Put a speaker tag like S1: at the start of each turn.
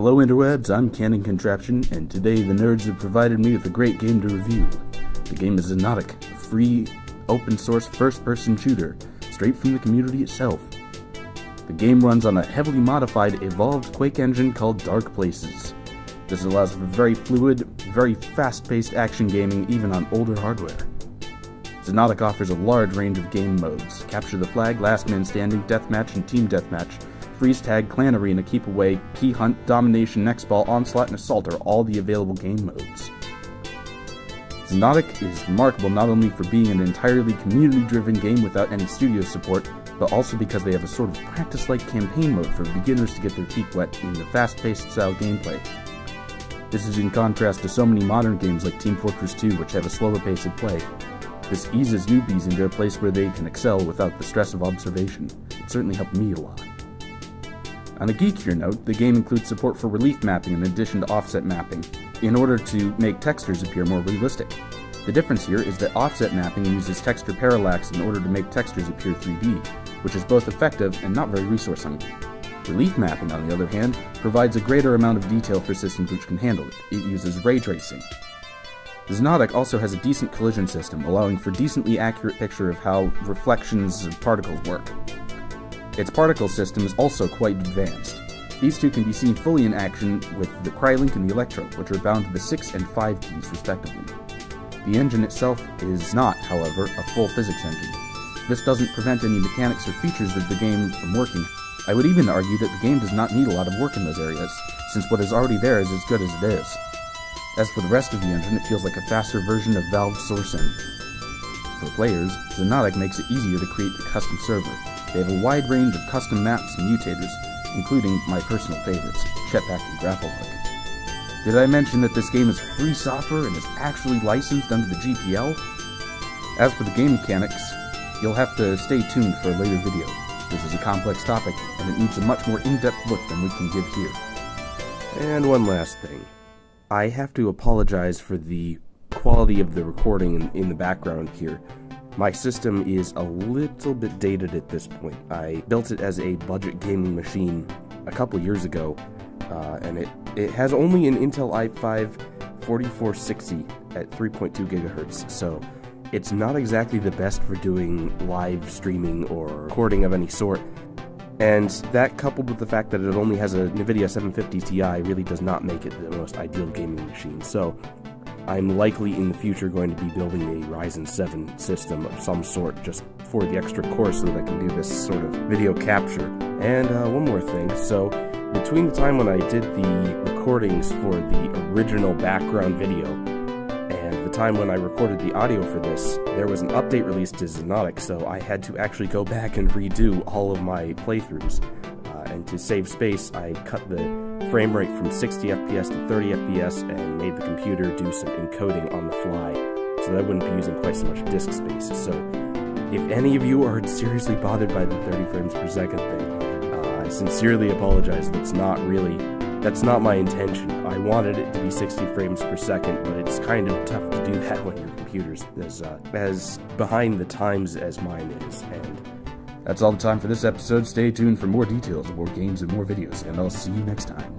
S1: Hello interwebs, I'm Canon Contraption, and today the nerds have provided me with a great game to review. The game is Xonotic, a free, open-source first-person shooter, straight from the community itself. The game runs on a heavily modified, evolved Quake engine called Dark Places. This allows for very fluid, very fast-paced action gaming even on older hardware. Xonotic offers a large range of game modes: Capture the Flag, Last Man Standing, Deathmatch, and Team Deathmatch. Freeze Tag, Clan Arena, Keep Away, Key Hunt, Domination, Next Ball, Onslaught, and Assault are all the available game modes. Xonotic is remarkable not only for being an entirely community-driven game without any studio support, but also because they have a sort of practice-like campaign mode for beginners to get their feet wet in the fast-paced style gameplay. This is in contrast to so many modern games like Team Fortress 2, which have a slower pace of play. This eases newbies into a place where they can excel without the stress of observation. It certainly helped me a lot. On a geekier note, the game includes support for relief mapping in addition to offset mapping, in order to make textures appear more realistic. The difference here is that offset mapping uses texture parallax in order to make textures appear 3D, which is both effective and not very resource-hungry. Relief mapping, on the other hand, provides a greater amount of detail for systems which can handle it. It uses ray tracing. Xonotic also has a decent collision system, allowing for decently accurate picture of how reflections of particles work. Its particle system is also quite advanced. These two can be seen fully in action with the Crylink and the Electro, which are bound to the 6 and 5 keys respectively. The engine itself is not, however, a full physics engine. This doesn't prevent any mechanics or features of the game from working. I would even argue that the game does not need a lot of work in those areas, since what is already there is as good as it is. As for the rest of the engine, it feels like a faster version of Valve's Source engine. For players, Xonotic makes it easier to create a custom server. They have a wide range of custom maps and mutators, including my personal favorites, Jetpack and Grapplehook. Did I mention that this game is free software and is actually licensed under the GPL? As for the game mechanics, you'll have to stay tuned for a later video. This is a complex topic, and it needs a much more in-depth look than we can give here.
S2: And one last thing. I have to apologize for the quality of the recording in the background here. My system is a little bit dated at this point. I built it as a budget gaming machine a couple years ago, and it has only an Intel i5 4460 at 3.2 gigahertz, so it's not exactly the best for doing live streaming or recording of any sort. And that, coupled with the fact that it only has a NVIDIA 750 Ti, really does not make it the most ideal gaming machine. So I'm likely in the future going to be building a Ryzen 7 system of some sort just for the extra core so that I can do this sort of video capture. And one more thing, so between the time when I did the recordings for the original background video and the time when I recorded the audio for this, there was an update released to Xonotic, so I had to actually go back and redo all of my playthroughs. And to save space, I cut the frame rate from 60 FPS to 30 FPS and made the computer do some encoding on the fly, so that I wouldn't be using quite so much disk space. So if any of you are seriously bothered by the 30 frames per second thing, I sincerely apologize. That's not my intention. I wanted it to be 60 frames per second, but it's kind of tough to do that when your computer's as behind the times as mine is. And
S1: that's all the time for this episode. Stay tuned for more details, more games, and more videos, and I'll see you next time.